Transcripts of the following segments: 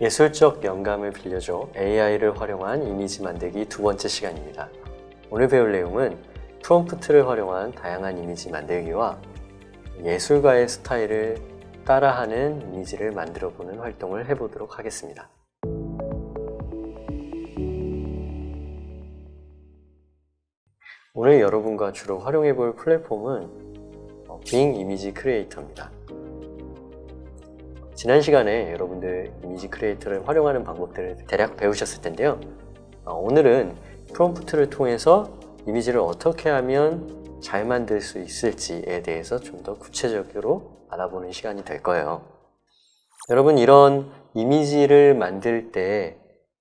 예술적 영감을 빌려줘 AI를 활용한 이미지 만들기 두 번째 시간입니다. 오늘 배울 내용은 프롬프트를 활용한 다양한 이미지 만들기와 예술가의 스타일을 따라하는 이미지를 만들어보는 활동을 해보도록 하겠습니다. 오늘 여러분과 주로 활용해볼 플랫폼은 빙 이미지 크리에이터입니다. 지난 시간에 여러분들 이미지 크리에이터를 활용하는 방법들을 대략 배우셨을 텐데요. 오늘은 프롬프트를 통해서 이미지를 어떻게 하면 잘 만들 수 있을지에 대해서 좀 더 구체적으로 알아보는 시간이 될 거예요. 여러분, 이런 이미지를 만들 때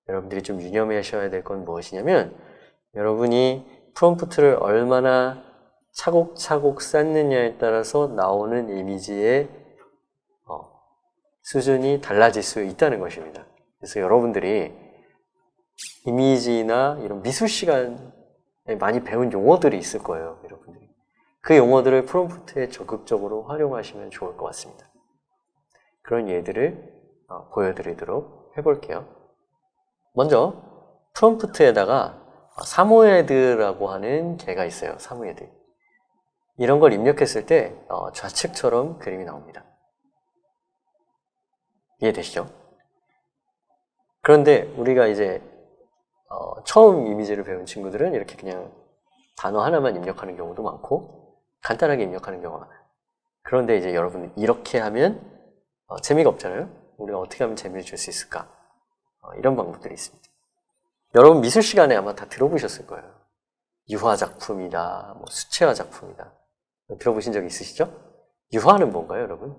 여러분들이 좀 유념하셔야 될 건 무엇이냐면, 여러분이 프롬프트를 얼마나 차곡차곡 쌓느냐에 따라서 나오는 이미지의 수준이 달라질 수 있다는 것입니다. 그래서 여러분들이 이미지나 이런 미술 시간에 많이 배운 용어들이 있을 거예요, 여러분들이. 그 용어들을 프롬프트에 적극적으로 활용하시면 좋을 것 같습니다. 그런 예들을 보여드리도록 해볼게요. 먼저 프롬프트에다가 사모예드라고 하는 개가 있어요. 사모예드. 이런 걸 입력했을 때 좌측처럼 그림이 나옵니다. 이해되시죠? 그런데 우리가 이제 처음 이미지를 배운 친구들은 이렇게 그냥 단어 하나만 입력하는 경우도 많고 간단하게 입력하는 경우가 많아요. 그런데 이제 여러분, 이렇게 하면 재미가 없잖아요? 우리가 어떻게 하면 재미를 줄 수 있을까? 이런 방법들이 있습니다. 여러분, 미술 시간에 아마 다 들어보셨을 거예요. 유화 작품이다, 수채화 작품이다. 들어보신 적 있으시죠? 유화는 뭔가요, 여러분?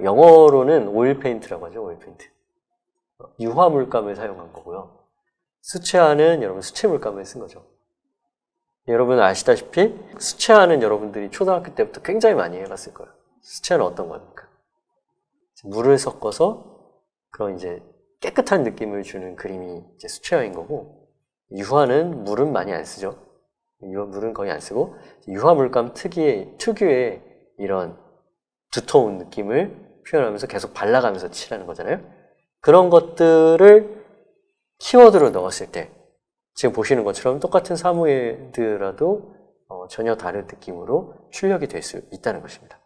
영어로는 오일 페인트라고 하죠, 오일 페인트. 유화 물감을 사용한 거고요. 수채화는 여러분 수채 물감을 쓴 거죠. 여러분 아시다시피 수채화는 여러분들이 초등학교 때부터 굉장히 많이 해봤을 거예요. 수채화는 어떤 겁니까? 물을 섞어서 그런 이제 깨끗한 느낌을 주는 그림이 이제 수채화인 거고, 유화는 물은 많이 안 쓰죠. 물은 거의 안 쓰고, 유화 물감 특유의 이런 두터운 느낌을 표현하면서 계속 발라가면서 칠하는 거잖아요. 그런 것들을 키워드로 넣었을 때 지금 보시는 것처럼 똑같은 사모예드라도 전혀 다른 느낌으로 출력이 될 수 있다는 것입니다.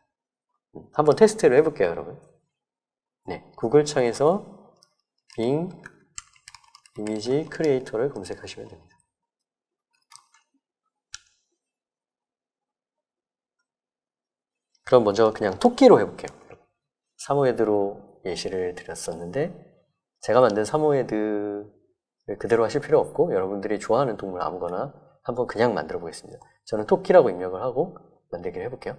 한번 테스트를 해볼게요, 여러분. 네, 구글 창에서 빙 이미지 크리에이터를 검색하시면 됩니다. 그럼 먼저 그냥 토끼로 해볼게요. 사모예드로 예시를 드렸었는데, 제가 만든 사모예드를 그대로 하실 필요 없고 여러분들이 좋아하는 동물 아무거나 한번 그냥 만들어 보겠습니다. 저는 토끼라고 입력을 하고 만들기를 해볼게요.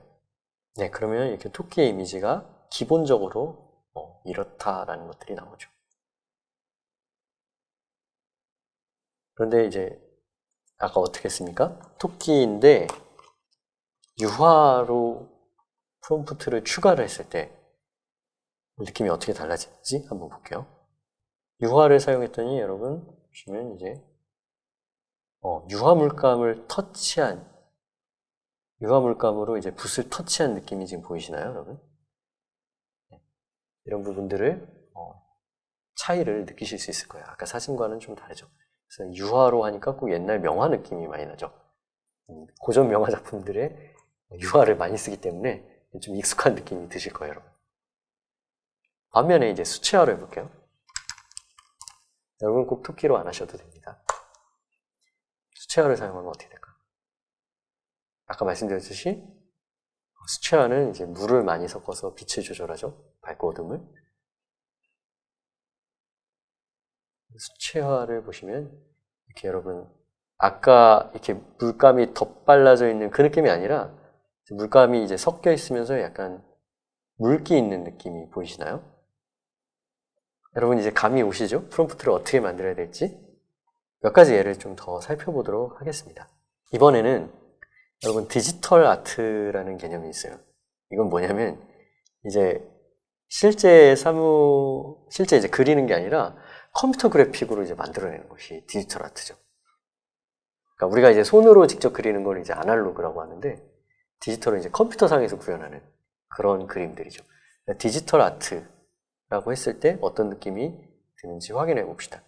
네, 그러면 이렇게 토끼의 이미지가 기본적으로 이렇다라는 것들이 나오죠. 그런데 이제 아까 어떻게 했습니까? 토끼인데 유화로 프롬프트를 추가를 했을 때 느낌이 어떻게 달라지는지 한번 볼게요. 유화를 사용했더니 여러분 보시면 이제 유화 물감을 터치한, 유화 물감으로 이제 붓을 터치한 느낌이 지금 보이시나요, 여러분? 네. 이런 부분들을 차이를 느끼실 수 있을 거예요. 아까 사진과는 좀 다르죠. 그래서 유화로 하니까 꼭 옛날 명화 느낌이 많이 나죠. 고전 명화 작품들의 유화를 많이 쓰기 때문에 좀 익숙한 느낌이 드실 거예요, 여러분. 반면에 이제 수채화로 해볼게요. 여러분 꼭 토끼로 안 하셔도 됩니다. 수채화를 사용하면 어떻게 될까? 아까 말씀드렸듯이 수채화는 이제 물을 많이 섞어서 빛을 조절하죠. 밝고 어둠을. 수채화를 보시면 이렇게 여러분 아까 이렇게 물감이 덧발라져 있는 그 느낌이 아니라 물감이 이제 섞여 있으면서 약간 물기 있는 느낌이 보이시나요? 여러분 이제 감이 오시죠? 프롬프트를 어떻게 만들어야 될지 몇 가지 예를 좀 더 살펴보도록 하겠습니다. 이번에는 여러분 디지털 아트라는 개념이 있어요. 이건 뭐냐면 이제 실제 이제 그리는 게 아니라 컴퓨터 그래픽으로 이제 만들어내는 것이 디지털 아트죠. 그러니까 우리가 이제 손으로 직접 그리는 걸 이제 아날로그라고 하는데, 디지털은 이제 컴퓨터상에서 구현하는 그런 그림들이죠. 디지털 아트라고 했을 때 어떤 느낌이 드는지 확인해 봅시다.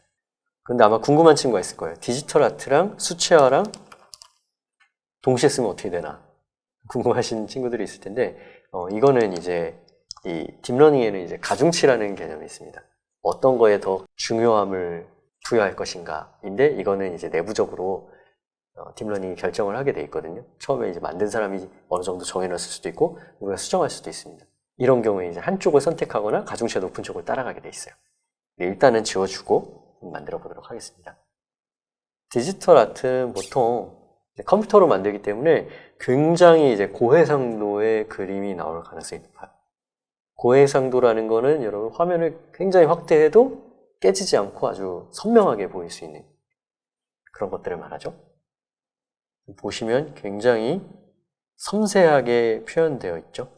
근데 아마 궁금한 친구가 있을 거예요. 디지털 아트랑 수채화랑 동시에 쓰면 어떻게 되나 궁금하신 친구들이 있을 텐데, 이거는 이제 이 딥러닝에는 이제 가중치라는 개념이 있습니다. 어떤 거에 더 중요함을 부여할 것인가인데, 이거는 이제 내부적으로 딥러닝이 결정을 하게 돼 있거든요. 처음에 이제 만든 사람이 어느 정도 정해놨을 수도 있고 우리가 수정할 수도 있습니다. 이런 경우에 이제 한쪽을 선택하거나 가중치가 높은 쪽을 따라가게 돼 있어요. 일단은 지워주고 만들어 보도록 하겠습니다. 디지털 아트는 보통 컴퓨터로 만들기 때문에 굉장히 이제 고해상도의 그림이 나올 가능성이 높아요. 고해상도라는 거는 여러분 화면을 굉장히 확대해도 깨지지 않고 아주 선명하게 보일 수 있는 그런 것들을 말하죠. 보시면 굉장히 섬세하게 표현되어 있죠.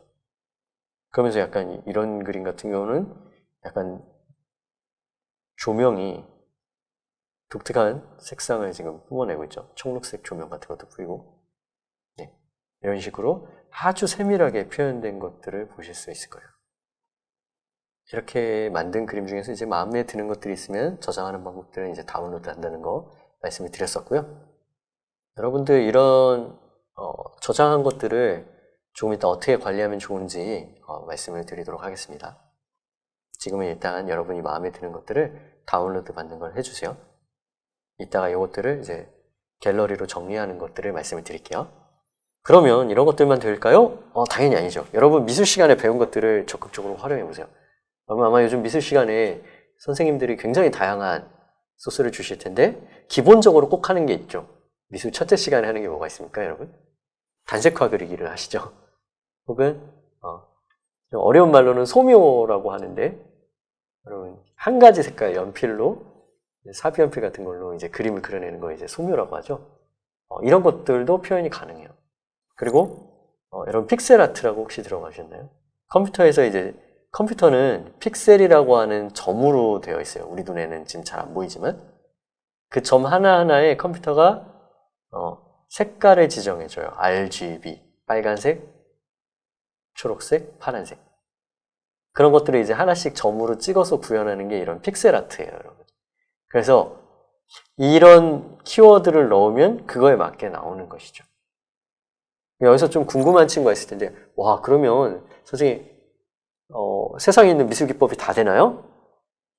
그러면서 약간 이런 그림 같은 경우는 약간 조명이 독특한 색상을 지금 뿜어내고 있죠. 청록색 조명 같은 것도 보이고, 네, 이런 식으로 아주 세밀하게 표현된 것들을 보실 수 있을 거예요. 이렇게 만든 그림 중에서 이제 마음에 드는 것들이 있으면 저장하는 방법들은 이제 다운로드 한다는 거 말씀을 드렸었고요. 여러분들 이런 저장한 것들을 조금 이따 어떻게 관리하면 좋은지 말씀을 드리도록 하겠습니다. 지금은 일단 여러분이 마음에 드는 것들을 다운로드 받는 걸 해주세요. 이따가 이것들을 이제 갤러리로 정리하는 것들을 말씀을 드릴게요. 그러면 이런 것들만 될까요? 당연히 아니죠. 여러분 미술 시간에 배운 것들을 적극적으로 활용해 보세요. 여러분 아마 요즘 미술 시간에 선생님들이 굉장히 다양한 소스를 주실 텐데 기본적으로 꼭 하는 게 있죠. 미술 첫째 시간에 하는 게 뭐가 있습니까, 여러분? 단색화 그리기를 하시죠. 혹은 어려운 말로는 소묘라고 하는데, 여러분 한 가지 색깔 연필로 사비 연필 같은 걸로 이제 그림을 그려내는 거 이제 소묘라고 하죠. 이런 것들도 표현이 가능해요. 그리고 여러분 픽셀 아트라고 혹시 들어가셨나요? 컴퓨터에서 이제 컴퓨터는 픽셀이라고 하는 점으로 되어 있어요. 우리 눈에는 지금 잘 안 보이지만 그 점 하나하나에 컴퓨터가 색깔을 지정해줘요. RGB, 빨간색, 초록색, 파란색. 그런 것들을 이제 하나씩 점으로 찍어서 구현하는 게 이런 픽셀 아트예요, 여러분. 그래서 이런 키워드를 넣으면 그거에 맞게 나오는 것이죠. 여기서 좀 궁금한 친구가 있을 텐데, 와, 그러면 선생님, 세상에 있는 미술 기법이 다 되나요?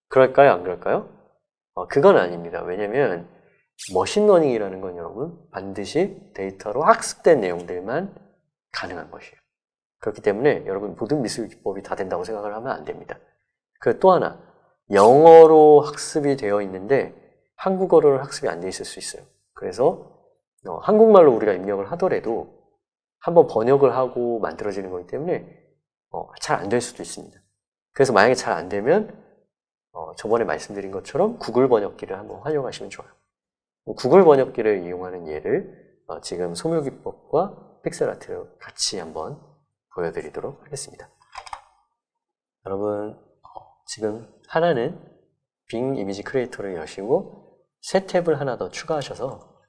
그럴까요? 안 그럴까요? 그건 아닙니다. 왜냐면 머신러닝이라는 건 여러분 반드시 데이터로 학습된 내용들만 가능한 것이에요. 그렇기 때문에 여러분 모든 미술 기법이 다 된다고 생각을 하면 안 됩니다. 그 또 하나, 영어로 학습이 되어 있는데 한국어로는 학습이 안 돼 있을 수 있어요. 그래서 한국말로 우리가 입력을 하더라도 한번 번역을 하고 만들어지는 거기 때문에 잘 안 될 수도 있습니다. 그래서 만약에 잘 안 되면 저번에 말씀드린 것처럼 구글 번역기를 한번 활용하시면 좋아요. 구글 번역기를 이용하는 예를 지금 소묘기법과 픽셀 아트를 같이 한번 보여드리도록 하겠습니다. 여러분 지금 하나는 빙 이미지 크리에이터를 여시고 새 탭을 하나 더 추가하셔서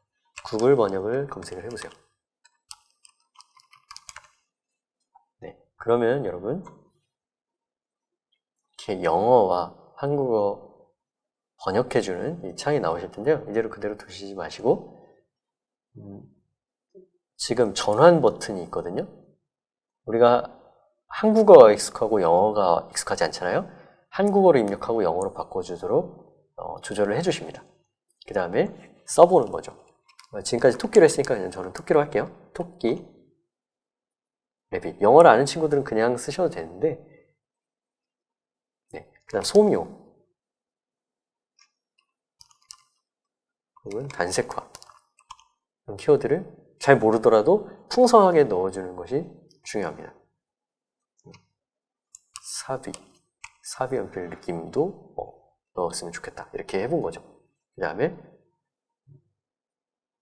구글 번역을 검색을 해보세요. 네, 그러면 여러분 이렇게 영어와 한국어 번역해주는 이 창이 나오실 텐데요. 이대로 그대로 두시지 마시고 지금 전환 버튼이 있거든요. 우리가 한국어가 익숙하고 영어가 익숙하지 않잖아요. 한국어로 입력하고 영어로 바꿔주도록 조절을 해주십니다. 그 다음에 써보는 거죠. 지금까지 토끼로 했으니까 그냥 저는 토끼로 할게요. 토끼, 래빗. 영어를 아는 친구들은 그냥 쓰셔도 되는데, 네, 그 다음 소묘, 혹은 단색화. 이런 키워드를 잘 모르더라도 풍성하게 넣어주는 것이 중요합니다. 사비 연필 느낌도 넣었으면 좋겠다. 이렇게 해본 거죠. 그 다음에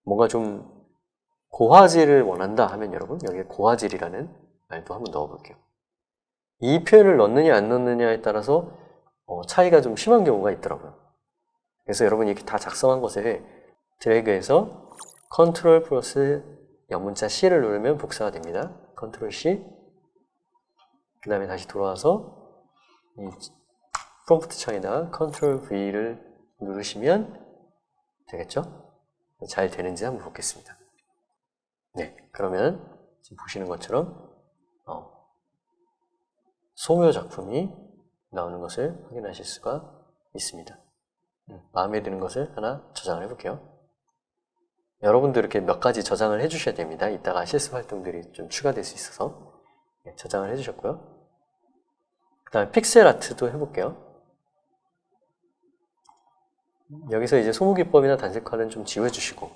뭔가 좀 고화질을 원한다 하면 여러분 여기에 고화질이라는 말도 한번 넣어볼게요. 이 표현을 넣느냐 안 넣느냐에 따라서 차이가 좀 심한 경우가 있더라고요. 그래서 여러분이 이렇게 다 작성한 것에 드래그해서 컨트롤 플러스 영문자 C를 누르면 복사가 됩니다. 컨트롤 C. 그 다음에 다시 돌아와서 이 프롬프트 창에다가 Ctrl V를 누르시면 되겠죠? 잘 되는지 한번 보겠습니다. 네, 그러면 지금 보시는 것처럼 소묘 작품이 나오는 것을 확인하실 수가 있습니다. 마음에 드는 것을 하나 저장을 해볼게요. 여러분도 이렇게 몇 가지 저장을 해주셔야 됩니다. 이따가 실습 활동들이 좀 추가될 수 있어서 네, 저장을 해주셨고요. 그 다음에 픽셀 아트도 해볼게요. 여기서 이제 소모기법이나 단색화는 좀 지워주시고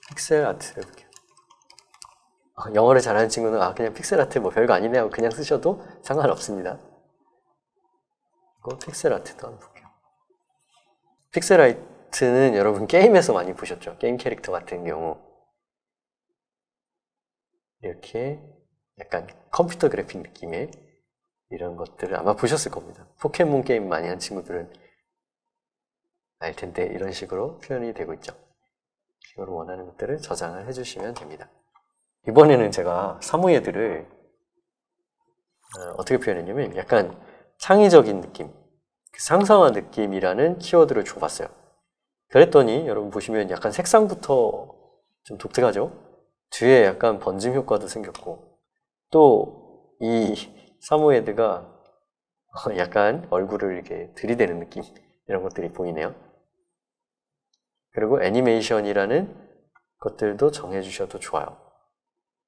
픽셀 아트 해볼게요. 영어를 잘하는 친구는 그냥 픽셀 아트 뭐 별거 아니네 하고 그냥 쓰셔도 상관없습니다. 픽셀 아트도 한번 볼게요. 픽셀 아트는 여러분 게임에서 많이 보셨죠? 게임 캐릭터 같은 경우 이렇게 약간 컴퓨터 그래픽 느낌의 이런 것들을 아마 보셨을 겁니다. 포켓몬 게임 많이 한 친구들은 알 텐데 이런 식으로 표현이 되고 있죠. 이걸 원하는 것들을 저장을 해주시면 됩니다. 이번에는 제가 사무예들을 어떻게 표현했냐면 약간 창의적인 느낌, 상상화 느낌이라는 키워드를 줘봤어요. 그랬더니 여러분 보시면 약간 색상부터 좀 독특하죠? 뒤에 약간 번짐 효과도 생겼고 또 이 사무예드가 약간 얼굴을 이렇게 들이대는 느낌 이런 것들이 보이네요. 그리고 애니메이션이라는 것들도 정해주셔도 좋아요.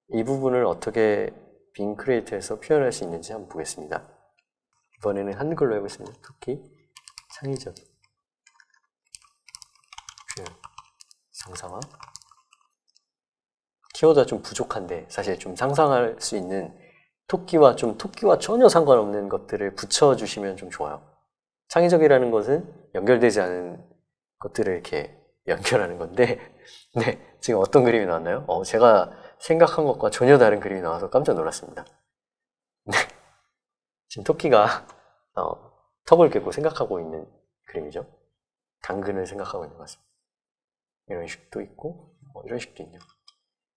이 부분을 어떻게 빙 크리에이터에서 표현할 수 있는지 한번 보겠습니다. 이번에는 한글로 해보겠습니다. 토끼 창의적 표현 상상화. 키워드가 좀 부족한데 사실 좀 상상할 수 있는 토끼와 전혀 상관없는 것들을 붙여주시면 좀 좋아요. 창의적이라는 것은 연결되지 않은 것들을 이렇게 연결하는 건데 네, 지금 어떤 그림이 나왔나요? 제가 생각한 것과 전혀 다른 그림이 나와서 깜짝 놀랐습니다. 네, 지금 토끼가 턱을 깨고 생각하고 있는 그림이죠. 당근을 생각하고 있는 것 같습니다. 이런 식도 있고 이런 식도 있네요.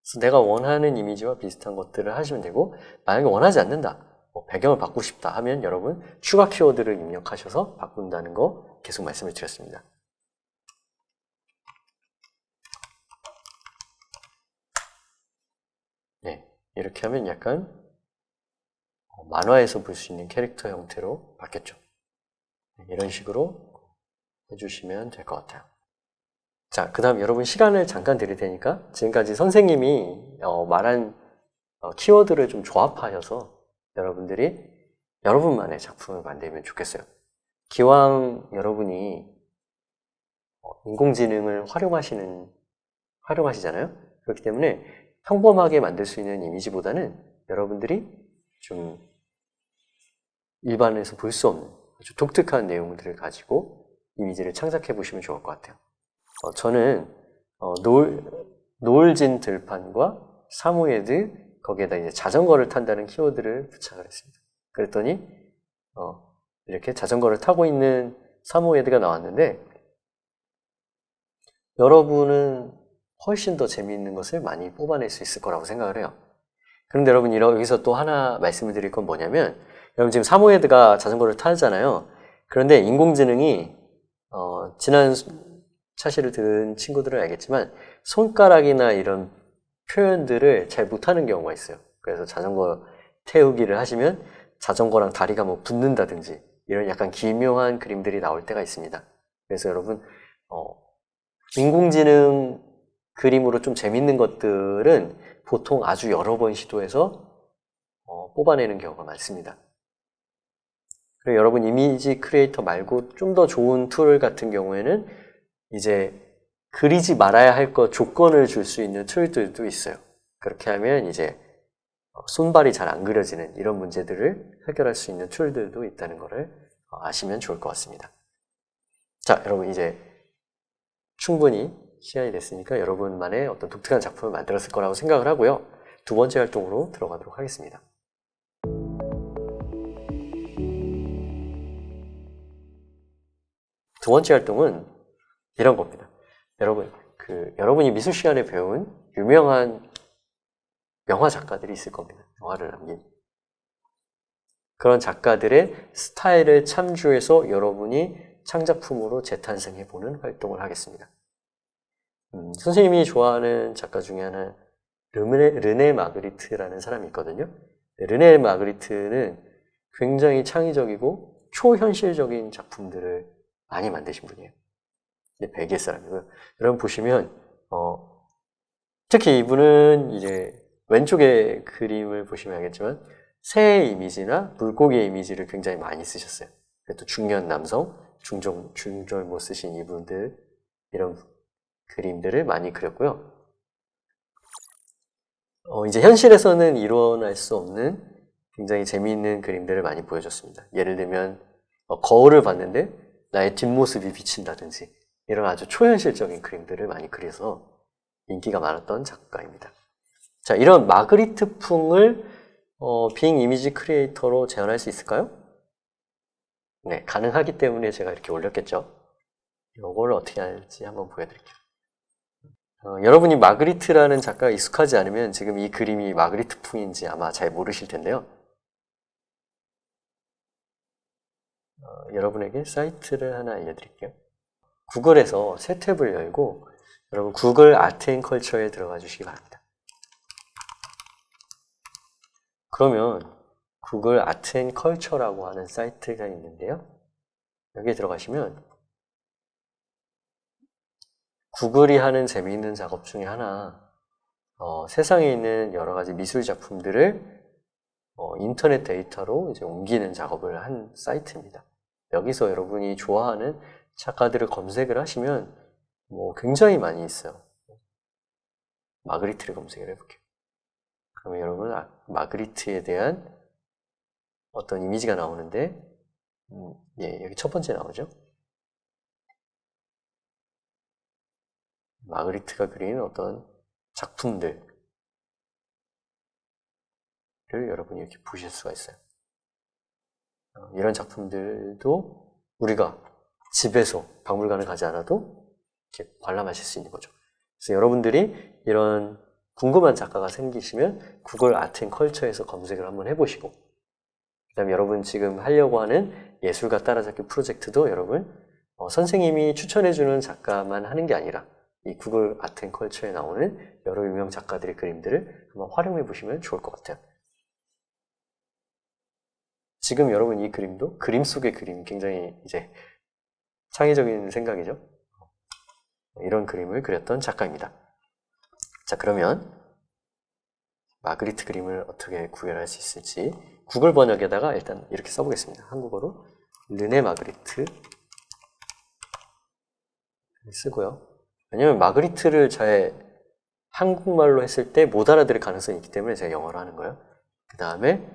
그래서 내가 원하는 이미지와 비슷한 것들을 하시면 되고 만약에 원하지 않는다, 배경을 바꾸고 싶다 하면 여러분 추가 키워드를 입력하셔서 바꾼다는 거 계속 말씀을 드렸습니다. 네, 이렇게 하면 약간 만화에서 볼 수 있는 캐릭터 형태로 바뀌었죠. 이런 식으로 해주시면 될 것 같아요. 자, 그 다음 여러분 시간을 잠깐 드릴 테니까 지금까지 선생님이 말한 키워드를 좀 조합하셔서 여러분들이 여러분만의 작품을 만들면 좋겠어요. 기왕 여러분이 인공지능을 활용하시잖아요. 그렇기 때문에 평범하게 만들 수 있는 이미지보다는 여러분들이 좀 일반에서 볼 수 없는 아주 독특한 내용들을 가지고 이미지를 창작해 보시면 좋을 것 같아요. 저는 노을진 들판과 사무예드 거기에다 이제 자전거를 탄다는 키워드를 부착을 했습니다. 그랬더니 이렇게 자전거를 타고 있는 사무예드가 나왔는데 여러분은 훨씬 더 재미있는 것을 많이 뽑아낼 수 있을 거라고 생각을 해요. 그런데 여러분 여기서 또 하나 말씀을 드릴 건 뭐냐면 여러분 지금 사무예드가 자전거를 타잖아요. 그런데 인공지능이 지난 차시를 들은 친구들은 알겠지만 손가락이나 이런 표현들을 잘 못하는 경우가 있어요. 그래서 자전거 태우기를 하시면 자전거랑 다리가 뭐 붙는다든지 이런 약간 기묘한 그림들이 나올 때가 있습니다. 그래서 여러분 인공지능 그림으로 좀 재밌는 것들은 보통 아주 여러 번 시도해서 뽑아내는 경우가 많습니다. 그리고 여러분 이미지 크리에이터 말고 좀 더 좋은 툴 같은 경우에는 이제 그리지 말아야 할 것 조건을 줄 수 있는 툴들도 있어요. 그렇게 하면 이제 손발이 잘 안 그려지는 이런 문제들을 해결할 수 있는 툴들도 있다는 것을 아시면 좋을 것 같습니다. 자, 여러분 이제 충분히 시간이 됐으니까 여러분만의 어떤 독특한 작품을 만들었을 거라고 생각을 하고요. 두 번째 활동으로 들어가도록 하겠습니다. 두 번째 활동은 이런 겁니다. 여러분, 여러분이 미술 시간에 배운 유명한 명화 작가들이 있을 겁니다. 영화를 남긴. 그런 작가들의 스타일을 참조해서 여러분이 창작품으로 재탄생해보는 활동을 하겠습니다. 선생님이 좋아하는 작가 중에 하나 르네 마그리트라는 사람이 있거든요. 르네 마그리트는 굉장히 창의적이고 초현실적인 작품들을 많이 만드신 분이에요. 벨기에 사람이고요. 여러분 보시면 특히 이분은 이제 왼쪽에 그림을 보시면 알겠지만 새의 이미지나 물고기의 이미지를 굉장히 많이 쓰셨어요. 또 중년 남성, 중절모 쓰신 이분들 이런 그림들을 많이 그렸고요. 이제 현실에서는 일어날 수 없는 굉장히 재미있는 그림들을 많이 보여줬습니다. 예를 들면 거울을 봤는데 나의 뒷모습이 비친다든지 이런 아주 초현실적인 그림들을 많이 그려서 인기가 많았던 작가입니다. 자, 이런 마그리트풍을 빙 이미지 크리에이터로 재현할 수 있을까요? 네, 가능하기 때문에 제가 이렇게 올렸겠죠. 이걸 어떻게 할지 한번 보여드릴게요. 여러분이 마그리트라는 작가가 익숙하지 않으면 지금 이 그림이 마그리트풍인지 아마 잘 모르실 텐데요. 여러분에게 사이트를 하나 알려드릴게요. 구글에서 새 탭을 열고 여러분 구글 아트 앤 컬처에 들어가 주시기 바랍니다. 그러면 구글 아트 앤 컬처라고 하는 사이트가 있는데요. 여기에 들어가시면 구글이 하는 재미있는 작업 중에 하나 세상에 있는 여러 가지 미술 작품들을 인터넷 데이터로 이제 옮기는 작업을 한 사이트입니다. 여기서 여러분이 좋아하는 작가들을 검색을 하시면 굉장히 많이 있어요. 마그리트를 검색을 해볼게요. 그러면 여러분 마그리트에 대한 어떤 이미지가 나오는데 예, 여기 첫 번째 나오죠. 마그리트가 그린 어떤 작품들을 여러분이 이렇게 보실 수가 있어요. 이런 작품들도 우리가 집에서 박물관을 가지 않아도 이렇게 관람하실 수 있는 거죠. 그래서 여러분들이 이런 궁금한 작가가 생기시면 구글 아트 앤 컬처에서 검색을 한번 해보시고 그 다음에 여러분 지금 하려고 하는 예술가 따라잡기 프로젝트도 여러분 선생님이 추천해주는 작가만 하는 게 아니라 이 구글 아트 앤 컬처에 나오는 여러 유명 작가들의 그림들을 한번 활용해 보시면 좋을 것 같아요. 지금 여러분 이 그림도 그림 속의 그림 굉장히 이제 창의적인 생각이죠. 이런 그림을 그렸던 작가입니다. 자, 그러면 마그리트 그림을 어떻게 구별할 수 있을지 구글 번역에다가 일단 이렇게 써보겠습니다. 한국어로 르네 마그리트 쓰고요. 왜냐면 마그리트를 잘 한국말로 했을 때 못 알아들을 가능성이 있기 때문에 제가 영어로 하는 거예요. 그 다음에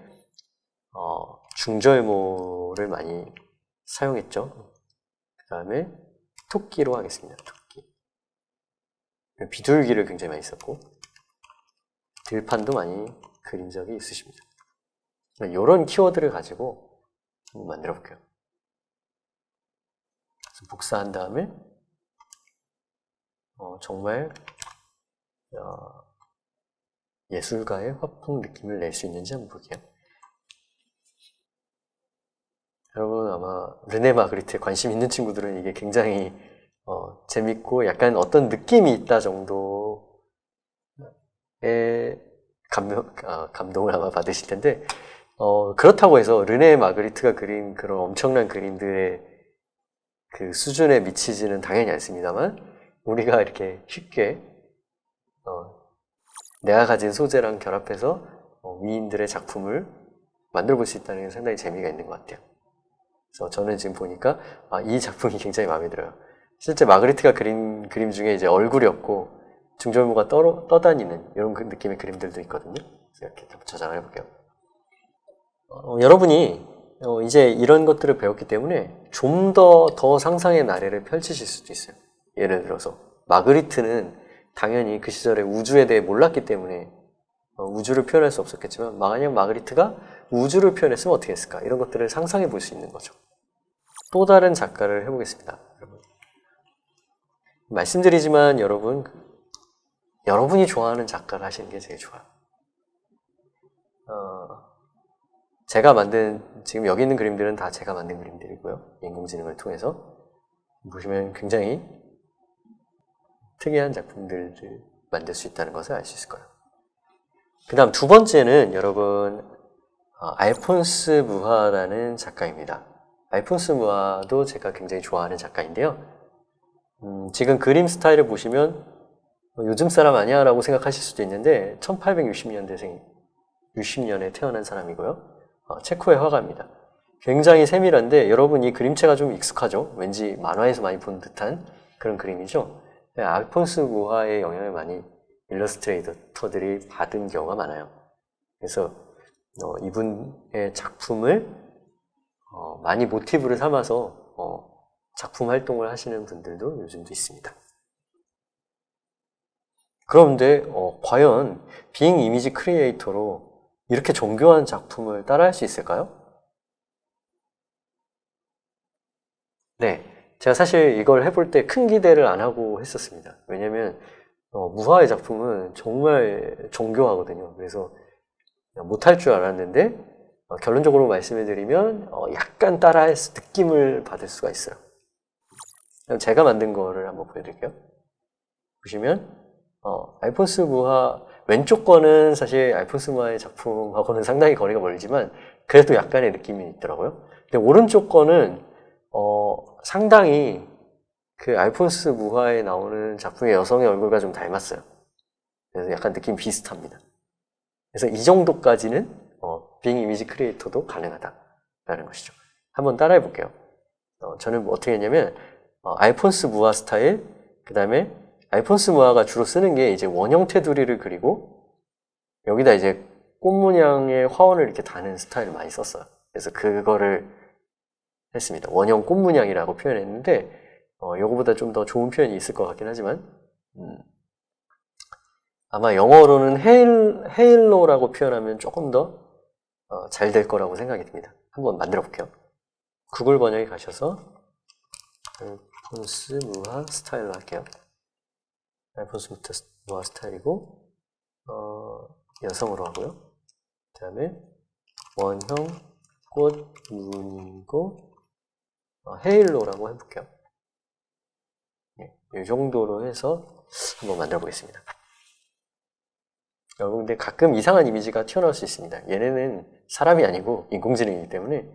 중절모를 많이 사용했죠. 그 다음에 토끼로 하겠습니다. 토끼. 비둘기를 굉장히 많이 썼고 들판도 많이 그린 적이 있으십니다. 이런 키워드를 가지고 한번 만들어 볼게요. 그래서 복사한 다음에 정말 예술가의 화풍 느낌을 낼 수 있는지 한번 볼게요. 여러분 아마 르네 마그리트에 관심 있는 친구들은 이게 굉장히 재밌고 약간 어떤 느낌이 있다 정도의 감동을 아마 받으실 텐데 그렇다고 해서 르네 마그리트가 그린 그런 엄청난 그림들의 그 수준에 미치지는 당연히 않습니다만 우리가 이렇게 쉽게 내가 가진 소재랑 결합해서 위인들의 작품을 만들어 볼 수 있다는 게 상당히 재미가 있는 것 같아요. 그래서 저는 지금 보니까 이 작품이 굉장히 마음에 들어요. 실제 마그리트가 그린 그림 중에 이제 얼굴이 없고 중절모가 떠다니는 이런 느낌의 그림들도 있거든요. 그래서 이렇게 저장을 해볼게요. 여러분이 이제 이런 것들을 배웠기 때문에 좀 더 상상의 나래를 펼치실 수도 있어요. 예를 들어서 마그리트는 당연히 그 시절에 우주에 대해 몰랐기 때문에 우주를 표현할 수 없었겠지만 만약 마그리트가 우주를 표현했으면 어떻게 했을까? 이런 것들을 상상해 볼 수 있는 거죠. 또 다른 작가를 해보겠습니다. 여러분. 말씀드리지만 여러분이 좋아하는 작가를 하시는 게 제일 좋아요. 제가 만든, 지금 여기 있는 그림들은 다 제가 만든 그림들이고요. 인공지능을 통해서. 보시면 굉장히 특이한 작품들을 만들 수 있다는 것을 알 수 있을 거예요. 그 다음 두 번째는 여러분, 알폰스 무하라는 작가입니다. 알폰스 무하도 제가 굉장히 좋아하는 작가인데요. 지금 그림 스타일을 보시면 요즘 사람 아니야 라고 생각하실 수도 있는데 1860년대생, 60년에 태어난 사람이고요. 체코의 화가입니다. 굉장히 세밀한데 여러분 이 그림체가 좀 익숙하죠? 왠지 만화에서 많이 본 듯한 그런 그림이죠? 알폰스 무하의 영향을 많이 일러스트레이터들이 받은 경우가 많아요. 그래서 이분의 작품을 많이 모티브를 삼아서 작품 활동을 하시는 분들도 요즘도 있습니다. 그런데 과연 빙 이미지 크리에이터로 이렇게 정교한 작품을 따라할 수 있을까요? 네, 제가 사실 이걸 해볼 때 큰 기대를 안 하고 했었습니다. 왜냐면 무하의 작품은 정말 정교하거든요. 그래서 못할 줄 알았는데 결론적으로 말씀해드리면 약간 따라할 느낌을 받을 수가 있어요. 제가 만든 거를 한번 보여드릴게요. 보시면 알폰스 무하 왼쪽 거는 사실 알폰스 무하의 작품하고는 상당히 거리가 멀지만 그래도 약간의 느낌이 있더라고요. 근데 오른쪽 거는 상당히 그 알폰스 무하에 나오는 작품의 여성의 얼굴과 좀 닮았어요. 그래서 약간 느낌 비슷합니다. 그래서 이 정도까지는 빙 이미지 크리에이터도 가능하다라는 것이죠. 한번 따라해 볼게요. 저는 어떻게 했냐면 알폰스 무하 스타일, 그 다음에 알폰스 무하가 주로 쓰는 게 이제 원형 테두리를 그리고 여기다 이제 꽃 문양의 화원을 이렇게 다는 스타일을 많이 썼어요. 그래서 그거를 했습니다. 원형 꽃 문양이라고 표현했는데 요거보다 좀 더 좋은 표현이 있을 것 같긴 하지만 아마 영어로는 헤일로라고 표현하면 조금 더 잘 될 거라고 생각이 듭니다. 한번 만들어 볼게요. 구글 번역에 가셔서 알폰스 무하 스타일로 할게요. 알폰스 무하 스타일이고 여성으로 하고요. 그 다음에 원형 꽃 무늬고 헤일로라고 해볼게요. 이 정도로 해서 한번 만들어 보겠습니다. 여러분 근데 가끔 이상한 이미지가 튀어나올 수 있습니다. 얘네는 사람이 아니고 인공지능이기 때문에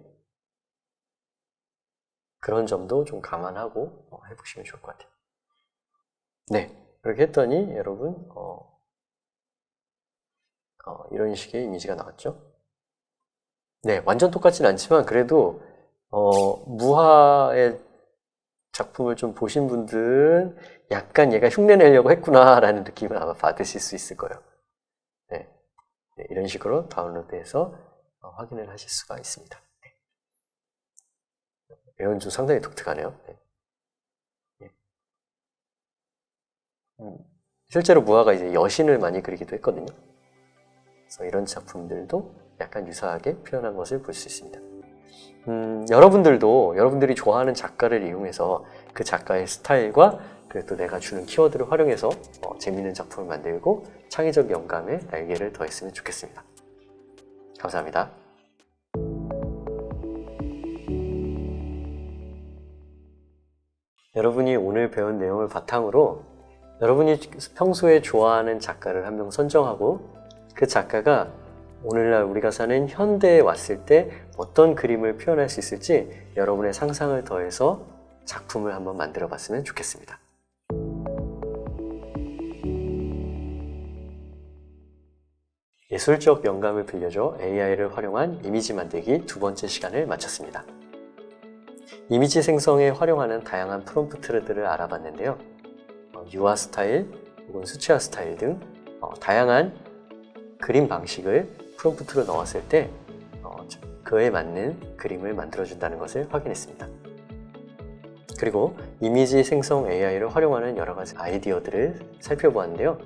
그런 점도 좀 감안하고 해보시면 좋을 것 같아요. 네, 그렇게 했더니 여러분 이런 식의 이미지가 나왔죠. 네, 완전 똑같진 않지만 그래도 무하의 작품을 좀 보신 분들은 약간 얘가 흉내내려고 했구나 라는 느낌을 아마 받으실 수 있을 거예요. 네, 이런 식으로 다운로드해서 확인을 하실 수가 있습니다. 이건 좀 상당히 독특하네요. 네. 실제로 무하가 이제 여신을 많이 그리기도 했거든요. 그래서 이런 작품들도 약간 유사하게 표현한 것을 볼 수 있습니다. 여러분들이 좋아하는 작가를 이용해서 그 작가의 스타일과 그리고 또 내가 주는 키워드를 활용해서 재미있는 작품을 만들고 창의적 영감에 날개를 더했으면 좋겠습니다. 감사합니다. 여러분이 오늘 배운 내용을 바탕으로 여러분이 평소에 좋아하는 작가를 한 명 선정하고 그 작가가 오늘날 우리가 사는 현대에 왔을 때 어떤 그림을 표현할 수 있을지 여러분의 상상을 더해서 작품을 한번 만들어 봤으면 좋겠습니다. 예술적 영감을 빌려줘 AI를 활용한 이미지 만들기 두 번째 시간을 마쳤습니다. 이미지 생성에 활용하는 다양한 프롬프트들을 알아봤는데요. 유화 스타일 혹은 수채화 스타일 등 다양한 그림 방식을 프롬프트로 넣었을 때 그에 맞는 그림을 만들어준다는 것을 확인했습니다. 그리고 이미지 생성 AI를 활용하는 여러 가지 아이디어들을 살펴보았는데요.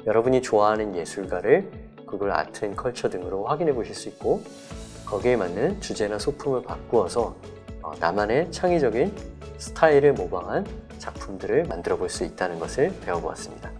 여러분이 좋아하는 예술가를 구글 아트 앤 컬처 등으로 확인해 보실 수 있고 거기에 맞는 주제나 소품을 바꾸어서 나만의 창의적인 스타일을 모방한 작품들을 만들어 볼 수 있다는 것을 배워보았습니다.